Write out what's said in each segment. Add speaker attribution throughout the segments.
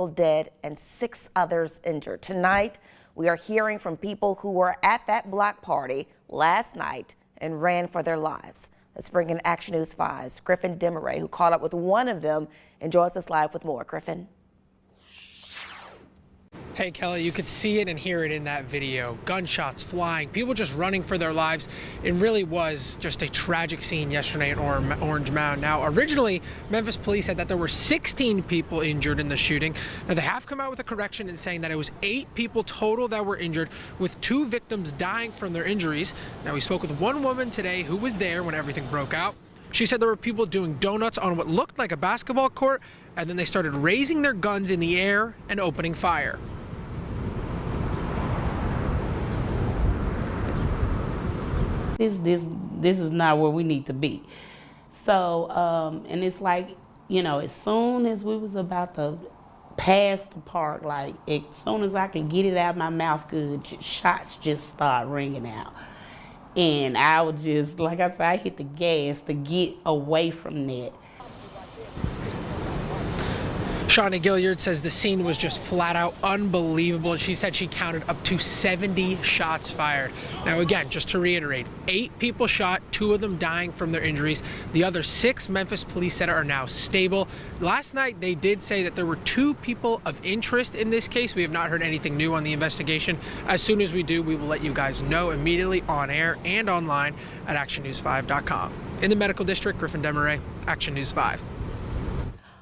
Speaker 1: dead and 6 others injured. Tonight, we are hearing from people who were at that block party last night and ran for their lives. Let's bring in Action News 5's Griffin Demaray, who caught up with one of them and joins us live with more. Griffin.
Speaker 2: Hey Kelly, you could see it and hear it in that video. Gunshots flying, people just running for their lives. It really was just a tragic scene yesterday in Orange Mound. Now, originally, Memphis police said that there were 16 people injured in the shooting. Now, they have come out with a correction and saying that it was 8 people total that were injured, with 2 victims dying from their injuries. Now, we spoke with one woman today who was there when everything broke out. She said there were people doing donuts on what looked like a basketball court, and then they started raising their guns in the air and opening fire.
Speaker 3: This is not where we need to be. So, and it's like, you know, as soon as we was about to pass the park, like as soon as I could get it out of my mouth good, shots just start ringing out. And I would just, like I said, I hit the gas to get away from that.
Speaker 2: Shauna Gilliard says the scene was just flat out unbelievable. She said she counted up to 70 shots fired. Now again, just to reiterate, 8 people shot, 2 of them dying from their injuries. The other 6 Memphis police said are now stable. Last night they did say that there were 2 people of interest in this case. We have not heard anything new on the investigation. As soon as we do, we will let you guys know immediately on air and online at actionnews5.com. In the medical district, Griffin Demaray, Action News 5.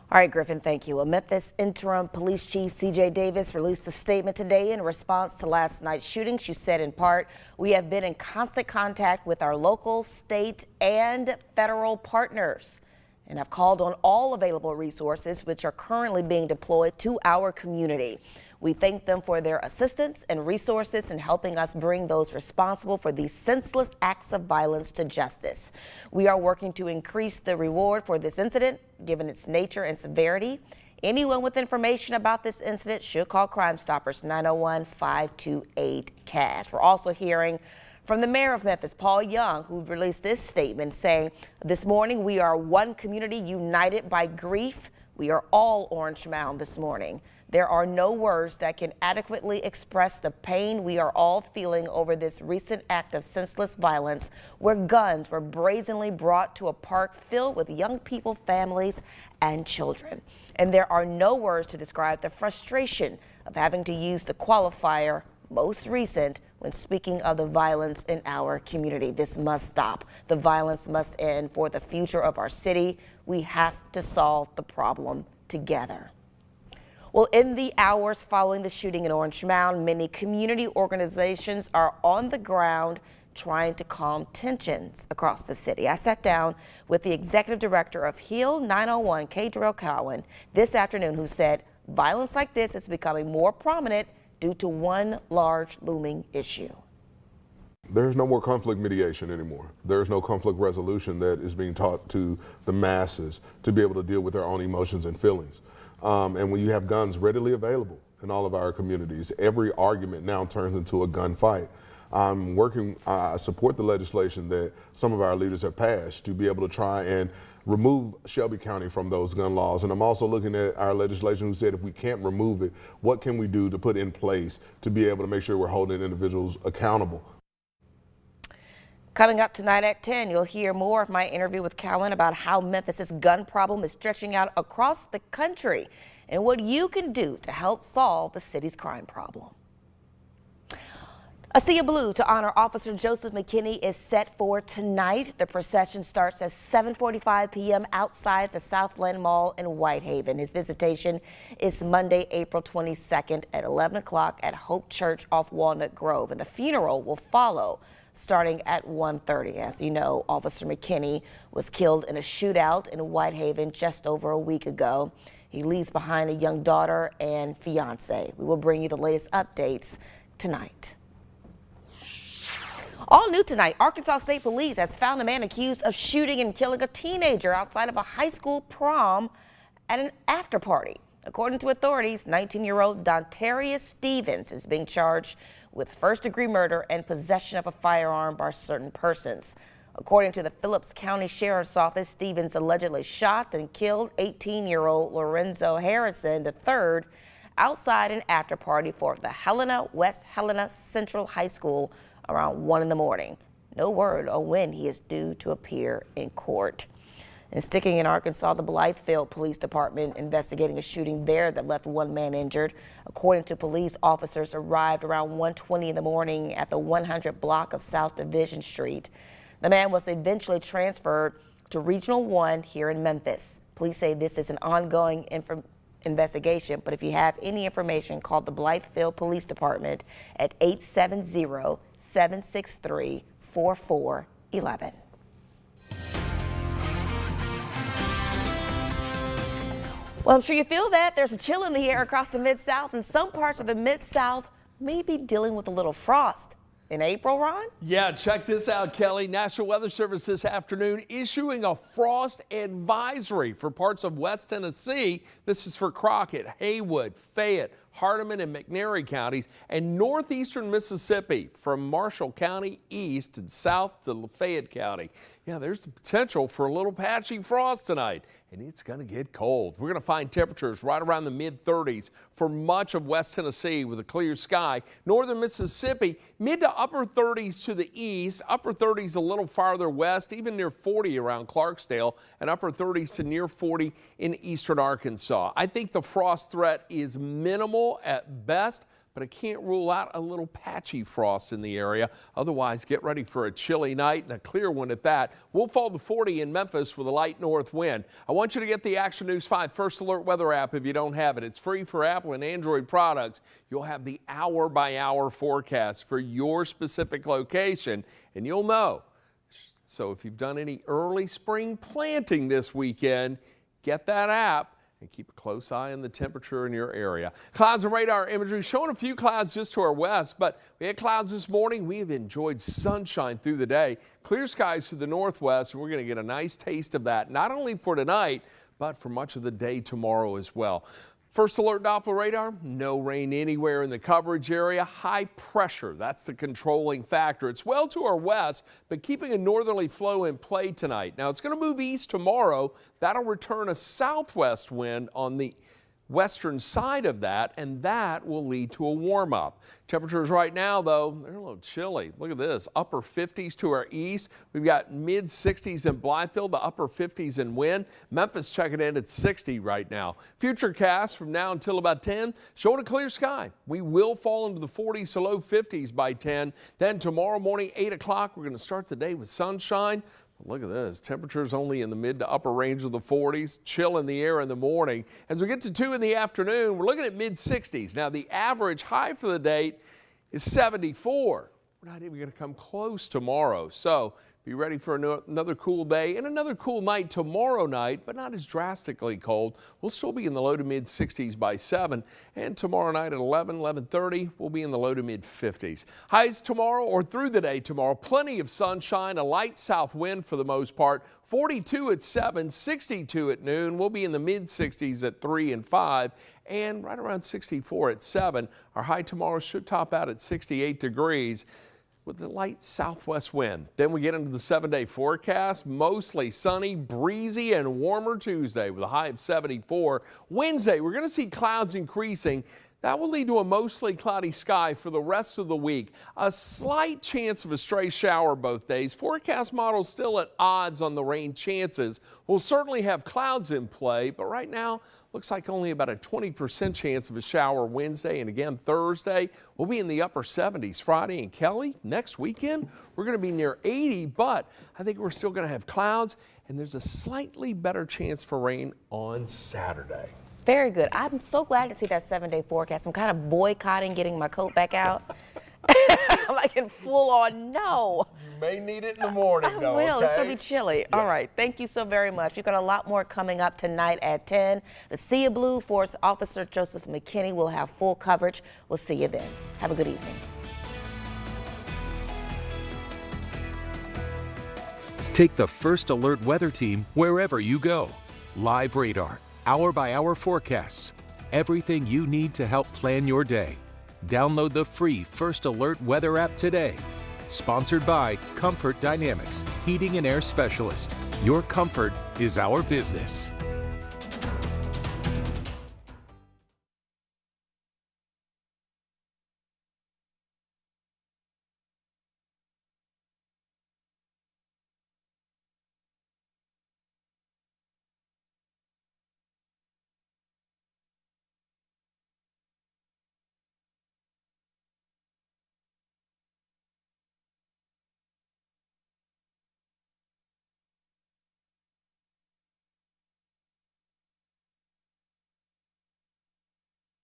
Speaker 1: All right, Griffin, thank you. A Memphis interim police chief C.J. Davis released a statement today in response to last night's shooting. She said, in part, we have been in constant contact with our local, state, and federal partners, and have called on all available resources which are currently being deployed to our community. We thank them for their assistance and resources in helping us bring those responsible for these senseless acts of violence to justice. We are working to increase the reward for this incident, given its nature and severity. Anyone with information about this incident should call Crime Stoppers 901-528-CASH. We're also hearing from the mayor of Memphis, Paul Young, who released this statement saying, this morning we are one community united by grief. We are all Orange Mound this morning. There are no words that can adequately express the pain we are all feeling over this recent act of senseless violence, where guns were brazenly brought to a park filled with young people, families, and children. And there are no words to describe the frustration of having to use the qualifier most recent when speaking of the violence in our community. This must stop. The violence must end for the future of our city. We have to solve the problem together. Well, in the hours following the shooting in Orange Mound, many community organizations are on the ground trying to calm tensions across the city. I sat down with the executive director of HEAL 901, Kadrell Cowan, this afternoon, who said violence like this is becoming more prominent due to one large looming issue.
Speaker 4: There's no more conflict mediation anymore. There's no conflict resolution that is being taught to the masses to be able to deal with their own emotions and feelings. And when you have guns readily available in all of our communities, every argument now turns into a gunfight. I support the legislation that some of our leaders have passed to be able to try and remove Shelby County from those gun laws. And I'm also looking at our legislation who said if we can't remove it, what can we do to put in place to be able to make sure we're holding individuals accountable?
Speaker 1: Coming up tonight at 10, you'll hear more of my interview with Cowan about how Memphis's gun problem is stretching out across the country and what you can do to help solve the city's crime problem. A sea of blue to honor Officer Joseph McKinney is set for tonight. The procession starts at 7:45 p.m. outside the Southland Mall in Whitehaven. His visitation is Monday, April 22nd at 11 o'clock at Hope Church off Walnut Grove, and the funeral will follow starting at 1:30. As you know, Officer McKinney was killed in a shootout in Whitehaven just over a week ago. He leaves behind a young daughter and fiance. We will bring you the latest updates tonight. All new tonight, Arkansas State Police has found a man accused of shooting and killing a teenager outside of a high school prom at an after party. According to authorities, 19-year-old Dontarius Stevens is being charged with first-degree murder and possession of a firearm by certain persons. According to the Phillips County Sheriff's Office, Stevens allegedly shot and killed 18-year-old Lorenzo Harrison III outside an after party for the Helena West Helena Central High School around 1 in the morning. No word on when he is due to appear in court. And sticking in Arkansas, the Blythefield Police Department investigating a shooting there that left one man injured. According to police, officers arrived around 1:20 in the morning at the 100 block of South Division Street. The man was eventually transferred to Regional 1 here in Memphis. Police say this is an ongoing investigation, but if you have any information, call the Blythefield Police Department at 870-763-4411. Well, I'm sure you feel that. There's a chill in the air across the Mid-South, and some parts of the Mid-South may be dealing with a little frost. In April, Ron?
Speaker 5: Yeah, check this out, Kelly. National Weather Service this afternoon issuing a frost advisory for parts of West Tennessee. This is for Crockett, Haywood, Fayette, Hardeman, and McNairy counties, and northeastern Mississippi from Marshall County east and south to Lafayette County. Yeah, there's the potential for a little patchy frost tonight, and it's going to get cold. We're going to find temperatures right around the mid-30s for much of West Tennessee with a clear sky. Northern Mississippi, mid to upper 30s to the east, upper 30s a little farther west, even near 40 around Clarksdale, and upper 30s to near 40 in eastern Arkansas. I think the frost threat is minimal at best, but I can't rule out a little patchy frost in the area. Otherwise, get ready for a chilly night and a clear one at that. We'll fall to 40 in Memphis with a light north wind. I want you to get the Action News 5 First Alert weather app if you don't have it. It's free for Apple and Android products. You'll have the hour-by-hour forecast for your specific location, and you'll know. So if you've done any early spring planting this weekend, get that app and keep a close eye on the temperature in your area. Clouds and radar imagery showing a few clouds just to our west, but we had clouds this morning. We have enjoyed sunshine through the day. Clear skies to the northwest, and we're going to get a nice taste of that, not only for tonight, but for much of the day tomorrow as well. First Alert Doppler radar, no rain anywhere in the coverage area. High pressure, that's the controlling factor. It's well to our west, but keeping a northerly flow in play tonight. Now it's going to move east tomorrow. That'll return a southwest wind on the western side of that, and that will lead to a warm up. Temperatures right now, though, they're a little chilly. Look at this, upper 50s to our east. We've got mid 60s in Blythefield, the upper 50s in wind. Memphis checking in at 60 right now. Futurecast from now until about 10, showing a clear sky. We will fall into the 40s to low 50s by 10. Then tomorrow morning, 8 o'clock, we're going to start the day with sunshine. Look at this, temperatures only in the mid to upper range of the 40s, chill in the air in the morning. As we get to 2 in the afternoon, we're looking at mid 60s. Now the average high for the date is 74. We're not even going to come close tomorrow. So be ready for another cool day and another cool night tomorrow night, but not as drastically cold. We'll still be in the low to mid 60s by 7. And tomorrow night at 11:30, we'll be in the low to mid 50s. Highs tomorrow or through the day tomorrow, plenty of sunshine, a light south wind for the most part. 42 at 7, 62 at noon. We'll be in the mid 60s at 3 and 5. And right around 64 at 7. Our high tomorrow should top out at 68 degrees. With the light southwest wind. Then we get into the 7-day forecast. Mostly sunny, breezy, and warmer Tuesday with a high of 74. Wednesday, we're going to see clouds increasing. That will lead to a mostly cloudy sky for the rest of the week. A slight chance of a stray shower both days. Forecast models still at odds on the rain chances. We'll certainly have clouds in play, but right now looks like only about a 20% chance of a shower Wednesday, and again Thursday. We'll be in the upper 70s Friday. And Kelly, next weekend we're going to be near 80, but I think we're still going to have clouds, and there's a slightly better chance for rain on Saturday.
Speaker 1: Very good. I'm so glad to see that 7-day forecast. I'm kind of boycotting getting my coat back out. I'm like in full on no.
Speaker 5: You may need it in the morning, though.
Speaker 1: I will.
Speaker 5: Okay?
Speaker 1: It's going to be chilly. Yeah. All right. Thank you so very much. You've got a lot more coming up tonight at 10. The Sea of Blue Force Officer Joseph McKinney will have full coverage. We'll see you then. Have a good evening.
Speaker 6: Take the First Alert Weather Team wherever you go. Live radar, hour-by-hour forecasts, everything you need to help plan your day. Download the free First Alert Weather app today. Sponsored by Comfort Dynamics, Heating and Air Specialist. Your comfort is our business.